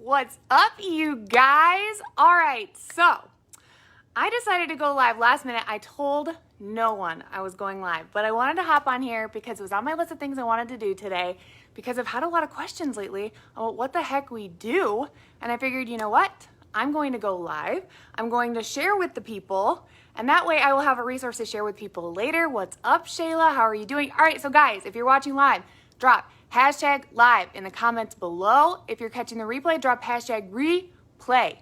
What's up, you guys? All right, so I decided to go live last minute. I told no one I was going live, but I wanted to hop on here because it was on my list of things I wanted to do today because I've had a lot of questions lately about what the heck we do. And I figured, you know what? I'm going to go live. I'm going to share with the people, and that way I will have a resource to share with people later. What's up, Shayla? How are you doing? All right, so guys, if you're watching live, drop hashtag live in the comments below. If you're catching the replay, drop hashtag replay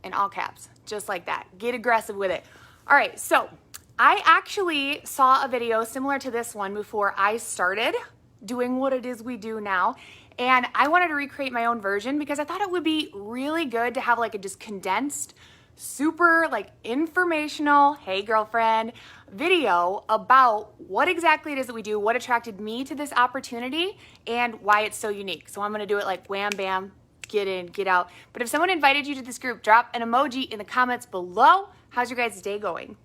in all caps, just like that. Get aggressive with it. All right, so I actually saw a video similar to this one before I started doing what it is we do now. And I wanted to recreate my own version because I thought it would be really good to have like a just condensed, super like informational, hey girlfriend, video about what exactly it is that we do, what attracted me to this opportunity, and why it's so unique. So I'm gonna do it like wham, bam, get in, get out. But if someone invited you to this group, drop an emoji in the comments below. How's your guys' day going?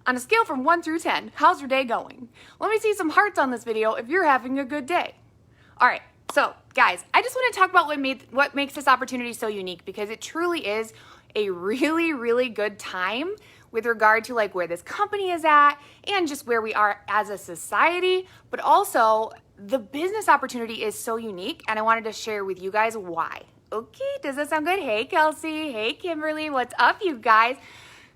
On a scale from 1 through 10, how's your day going? Let me see some hearts on this video if you're having a good day. All right, so guys, I just want to talk about what makes this opportunity so unique, because it truly is a really, really good time with regard to like where this company is at and just where we are as a society, but also the business opportunity is so unique, and I wanted to share with you guys why. Okay, does that sound good? Hey, Kelsey. Hey, Kimberly. What's up, you guys?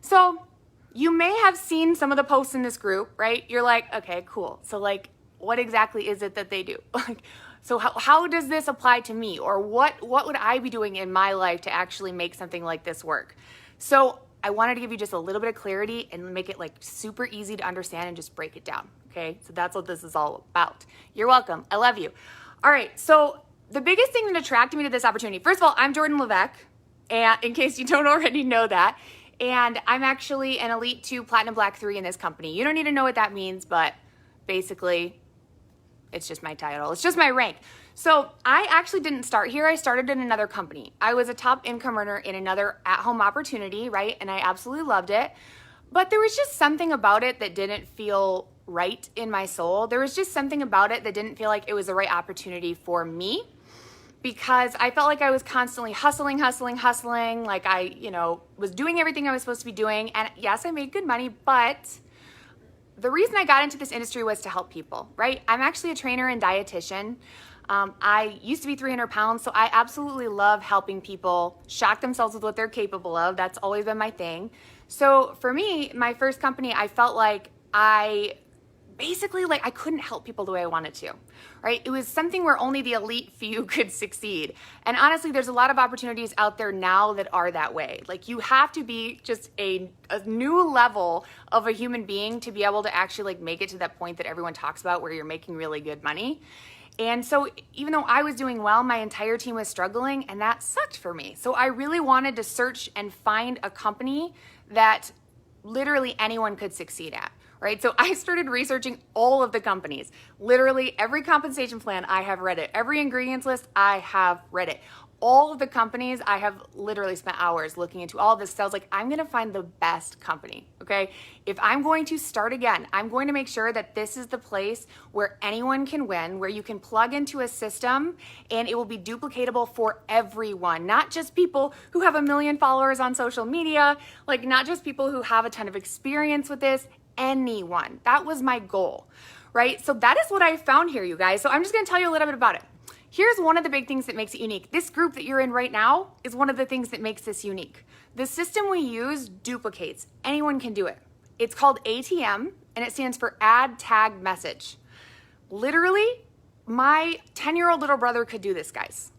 So you may have seen some of the posts in this group, right? You're like, okay, cool. So like, what exactly is it that they do? Like, so how does this apply to me? Or what would I be doing in my life to actually make something like this work? So I wanted to give you just a little bit of clarity and make it like super easy to understand and just break it down, okay? So that's what this is all about. You're welcome. I love you. All right, so the biggest thing that attracted me to this opportunity, first of all, I'm Jordan Levesque, and in case you don't already know that, and I'm actually an Elite 2 Platinum Black 3 in this company. You don't need to know what that means, but basically, it's just my title. It's just my rank. So I actually didn't start here. I started in another company. I was a top income earner in another at-home opportunity, right? And I absolutely loved it. But there was just something about it that didn't feel right in my soul. There was just something about it that didn't feel like it was the right opportunity for me, because I felt like I was constantly hustling. Like I, was doing everything I was supposed to be doing. And yes, I made good money, but the reason I got into this industry was to help people, right? I'm actually a trainer and dietitian. I used to be 300 pounds, so I absolutely love helping people shock themselves with what they're capable of. That's always been my thing. So for me, my first company, I felt like I couldn't help people the way I wanted to, right? It was something where only the elite few could succeed. And honestly, there's a lot of opportunities out there now that are that way. Like you have to be just a new level of a human being to be able to actually like make it to that point that everyone talks about where you're making really good money. And so even though I was doing well, my entire team was struggling, and that sucked for me. So I really wanted to search and find a company that literally anyone could succeed at. Right? So I started researching all of the companies. Literally every compensation plan, I have read it. Every ingredients list, I have read it. All of the companies, I have literally spent hours looking into all of this. So I was like, I'm gonna find the best company, okay? If I'm going to start again, I'm going to make sure that this is the place where anyone can win, where you can plug into a system and it will be duplicatable for everyone, not just people who have 1 million followers on social media, like not just people who have a ton of experience with this, anyone. That was my goal, right? So that is what I found here, you guys. So I'm just gonna tell you a little bit about it. Here's one of the big things that makes it unique. This group that you're in right now is one of the things that makes this unique. The system we use duplicates. Anyone can do it. It's called ATM, and it stands for Add Tag Message. Literally, my 10-year-old little brother could do this, guys.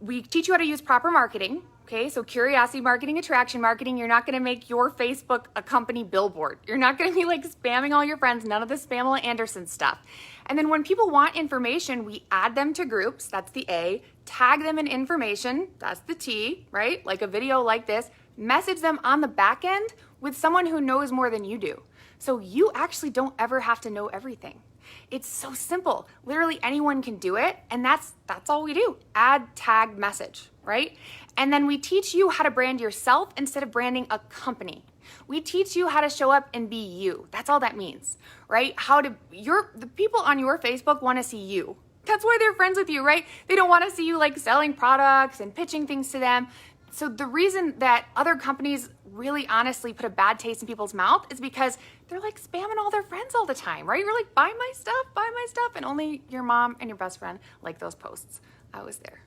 We teach you how to use proper marketing. Okay, so curiosity marketing, attraction marketing. You're not gonna make your Facebook a company billboard. You're not gonna be like spamming all your friends, none of the Pamela Anderson stuff. And then when people want information, we add them to groups, that's the A, tag them in information, that's the T, right? Like a video like this, message them on the back end with someone who knows more than you do. So you actually don't ever have to know everything. It's so simple. Literally anyone can do it, and that's all we do. Add, tag, message, right? And then we teach you how to brand yourself instead of branding a company. We teach you how to show up and be you. That's all that means, right? The people on your Facebook want to see you. That's why they're friends with you, right? They don't want to see you like selling products and pitching things to them. So the reason that other companies really honestly put a bad taste in people's mouth is because they're like spamming all their friends all the time, right? You're like, buy my stuff, and only your mom and your best friend like those posts. I was there.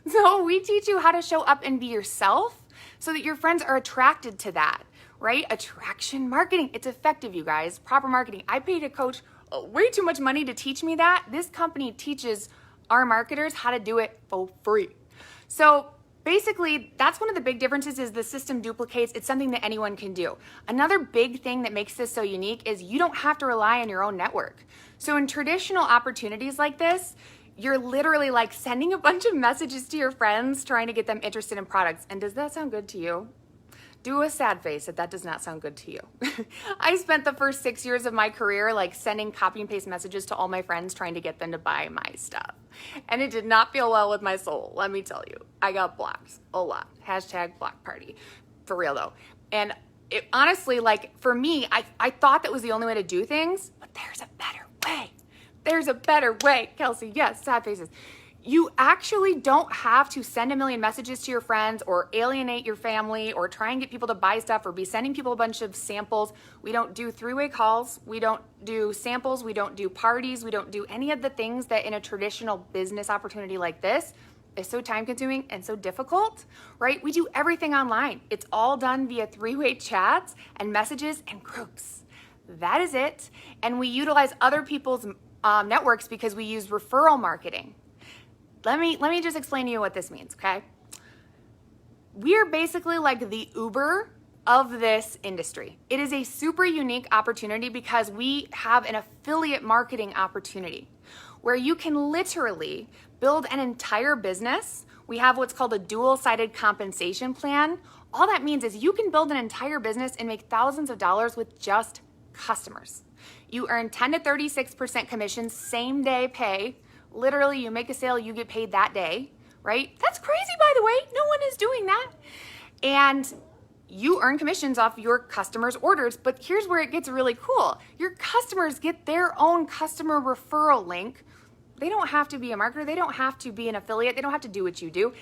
So we teach you how to show up and be yourself so that your friends are attracted to that, right? Attraction marketing. It's effective, you guys. Proper marketing. I paid a coach way too much money to teach me that. This company teaches our marketers how to do it for free. So basically, that's one of the big differences is the system duplicates. It's something that anyone can do. Another big thing that makes this so unique is you don't have to rely on your own network. So in traditional opportunities like this, you're literally like sending a bunch of messages to your friends trying to get them interested in products. And does that sound good to you? Do a sad face if that does not sound good to you. I spent the first 6 years of my career like sending copy and paste messages to all my friends trying to get them to buy my stuff. And it did not feel well with my soul, let me tell you. I got blocked a lot. Hashtag block party. For real though. And it honestly, like for me, I thought that was the only way to do things, but there's a better way. There's a better way, Kelsey. Yes, sad faces. You actually don't have to send a million messages to your friends or alienate your family or try and get people to buy stuff or be sending people a bunch of samples. We don't do three-way calls. We don't do samples. We don't do parties. We don't do any of the things that in a traditional business opportunity like this is so time-consuming and so difficult, right? We do everything online. It's all done via three-way chats and messages and groups. That is it. And we utilize other people's networks because we use referral marketing. Let me just explain to you what this means, okay? We're basically like the Uber of this industry. It is a super unique opportunity because we have an affiliate marketing opportunity where you can literally build an entire business. We have what's called a dual-sided compensation plan. All that means is you can build an entire business and make thousands of dollars with just customers. You earn 10 to 36% commissions, same day pay. Literally, you make a sale, you get paid that day, right? That's crazy, by the way. No one is doing that. And you earn commissions off your customers' orders, but here's where it gets really cool. Your customers get their own customer referral link. They don't have to be a marketer. They don't have to be an affiliate. They don't have to do what you do.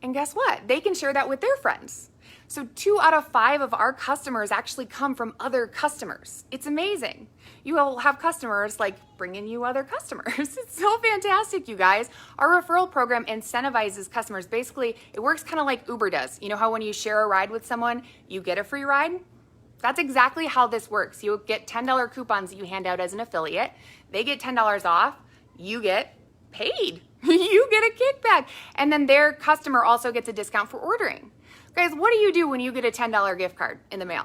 And guess what? They can share that with their friends. So 2 out of 5 of our customers actually come from other customers. It's amazing. You will have customers like bringing you other customers. It's so fantastic, you guys. Our referral program incentivizes customers. Basically, it works kind of like Uber does. You know how when you share a ride with someone, you get a free ride? That's exactly how this works. You get $10 coupons that you hand out as an affiliate. They get $10 off. You get paid. You get a kickback. And then their customer also gets a discount for ordering. Guys, what do you do when you get a $10 gift card in the mail?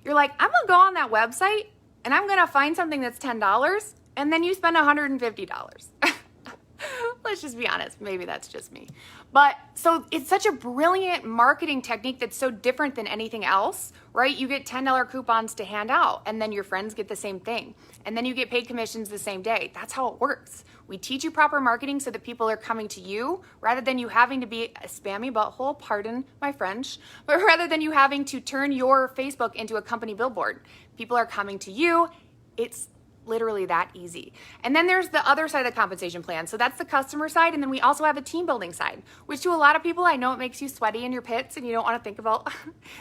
You're like, I'm gonna go on that website and I'm gonna find something that's $10 and then you spend $150. Let's just be honest, maybe that's just me. But so it's such a brilliant marketing technique that's so different than anything else, right? You get $10 coupons to hand out and then your friends get the same thing. And then you get paid commissions the same day. That's how it works. We teach you proper marketing so that people are coming to you rather than you having to be a spammy butthole, pardon my French, but rather than you having to turn your Facebook into a company billboard. People are coming to you. It's literally that easy. And then there's the other side of the compensation plan. So that's the customer side. And then we also have a team building side, which to a lot of people, I know it makes you sweaty in your pits and you don't want to think about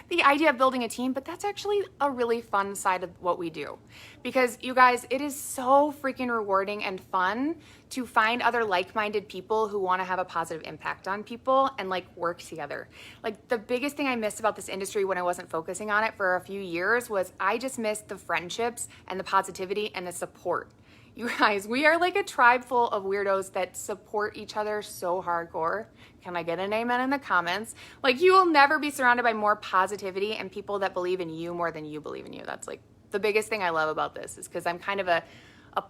the idea of building a team, but that's actually a really fun side of what we do. Because you guys, it is so freaking rewarding and fun to find other like-minded people who want to have a positive impact on people and like work together. Like the biggest thing I missed about this industry when I wasn't focusing on it for a few years was I just missed the friendships and the positivity and the support. You guys, we are like a tribe full of weirdos that support each other so hardcore. Can I get an amen in the comments? Like you will never be surrounded by more positivity and people that believe in you more than you believe in you. That's like the biggest thing I love about this is because I'm kind of a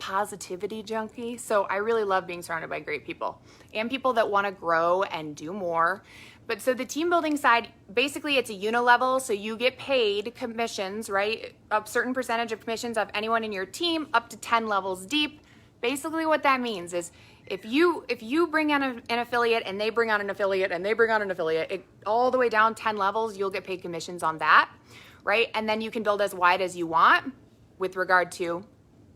positivity junkie. So I really love being surrounded by great people and people that want to grow and do more. But so the team building side, basically it's a unilevel. So you get paid commissions, right? A certain percentage of commissions of anyone in your team up to 10 levels deep. Basically what that means is if you bring on an affiliate and they bring on an affiliate and they bring on an affiliate, all the way down 10 levels, you'll get paid commissions on that, right? And then you can build as wide as you want with regard to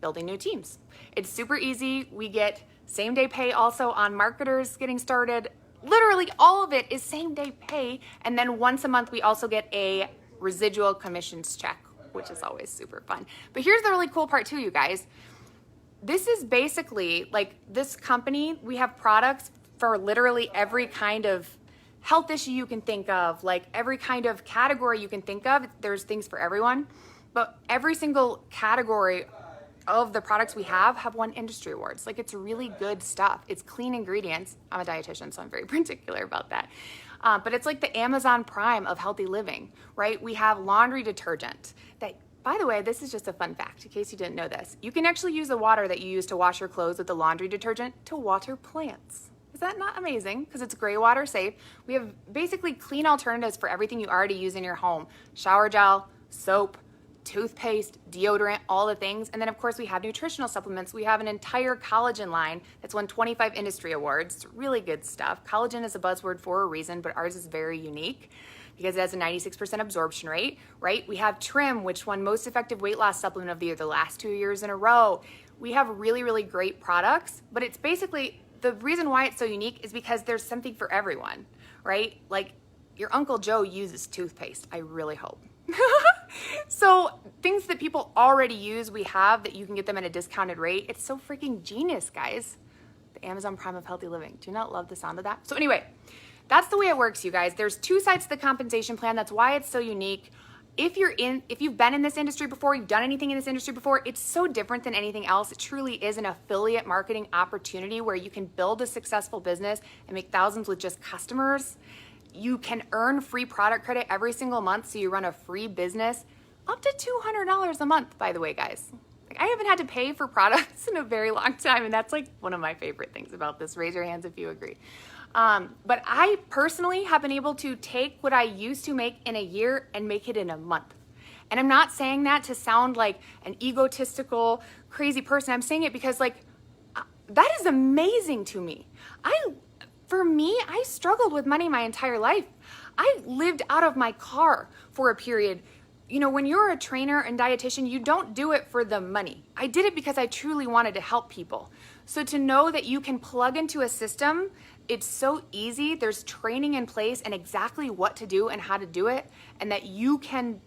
building new teams. It's super easy. We get Same day pay also on marketers getting started. Literally all of it is same day pay. And then once a month, we also get a residual commissions check, which is always super fun. But here's the really cool part too, you guys. This is basically like this company, we have products for literally every kind of health issue you can think of, like every kind of category you can think of. There's things for everyone, but every single category of the products we have won industry awards. Like, it's really good stuff. It's clean ingredients. I'm a dietitian, so I'm very particular about that. But it's like the Amazon Prime of healthy living, right? We have laundry detergent that, by the way, this is just a fun fact in case you didn't know this. You can actually use the water that you use to wash your clothes with the laundry detergent to water plants. Is that not amazing? Because it's gray water safe. We have basically clean alternatives for everything you already use in your home. Shower gel, soap, toothpaste, deodorant, all the things. And then of course we have nutritional supplements. We have an entire collagen line that's won 25 industry awards. It's really good stuff. Collagen is a buzzword for a reason, but ours is very unique because it has a 96% absorption rate, right? We have Trim, which won most effective weight loss supplement of the year the last 2 years in a row. We have really, really great products, but it's basically, the reason why it's so unique is because there's something for everyone, right? Like your Uncle Joe uses toothpaste, I really hope. So things that people already use, we have that you can get them at a discounted rate. It's so freaking genius, guys. The Amazon Prime of healthy living. Do you not love the sound of that? So anyway, that's the way it works, you guys. There's two sides to the compensation plan. That's why it's so unique. If you've been in this industry before, you've done anything in this industry before, it's so different than anything else. It truly is an affiliate marketing opportunity where you can build a successful business and make thousands with just customers. You can earn free product credit every single month, so you run a free business up to $200 a month, by the way, guys. Like, I haven't had to pay for products in a very long time, and that's like one of my favorite things about this. Raise your hands if you agree. But I personally have been able to take what I used to make in a year and make it in a month. And I'm not saying that to sound like an egotistical, crazy person. I'm saying it because, like, that is amazing to me. For me, I struggled with money my entire life. I lived out of my car for a period. You know, when you're a trainer and dietitian, you don't do it for the money. I did it because I truly wanted to help people. So to know that you can plug into a system, it's so easy. There's training in place and exactly what to do and how to do it, and that you can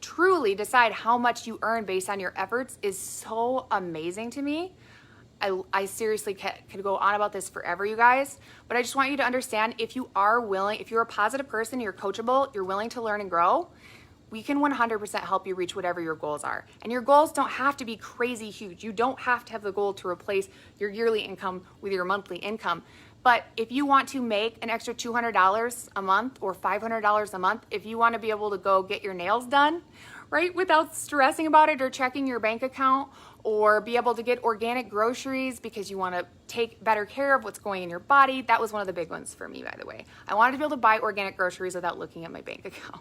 truly decide how much you earn based on your efforts is so amazing to me. I seriously could go on about this forever, you guys, but I just want you to understand, if you are willing, if you're a positive person, you're coachable, you're willing to learn and grow, we can 100% help you reach whatever your goals are. And your goals don't have to be crazy huge. You don't have to have the goal to replace your yearly income with your monthly income. But if you want to make an extra $200 a month or $500 a month, if you want to be able to go get your nails done, right, without stressing about it or checking your bank account, or be able to get organic groceries because you want to take better care of what's going in your body. That was one of the big ones for me, by the way. I wanted to be able to buy organic groceries without looking at my bank account.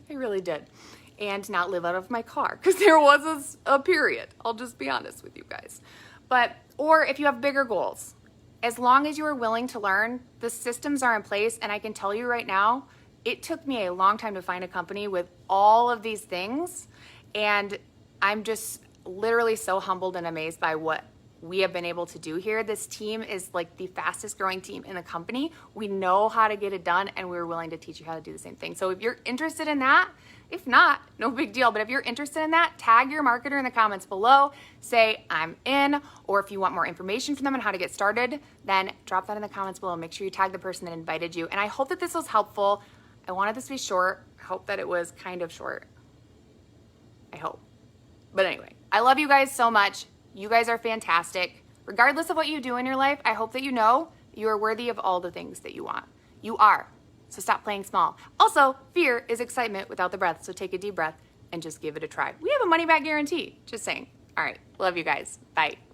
I really did. And not live out of my car, because there was a period. I'll just be honest with you guys. Or if you have bigger goals, as long as you are willing to learn, the systems are in place. And I can tell you right now, it took me a long time to find a company with all of these things. And I'm just literally so humbled and amazed by what we have been able to do here. This team is like the fastest growing team in the company. We know how to get it done, and we're willing to teach you how to do the same thing. So if you're interested in that, if not, no big deal. But if you're interested in that, tag your marketer in the comments below, say I'm in, or if you want more information from them on how to get started, then drop that in the comments below. Make sure you tag the person that invited you. And I hope that this was helpful. I wanted this to be short. I hope that it was kind of short. I hope. But anyway, I love you guys so much. You guys are fantastic. Regardless of what you do in your life, I hope that you know you are worthy of all the things that you want. You are. So stop playing small. Also, fear is excitement without the breath. So take a deep breath and just give it a try. We have a money back guarantee. Just saying. All right. Love you guys. Bye.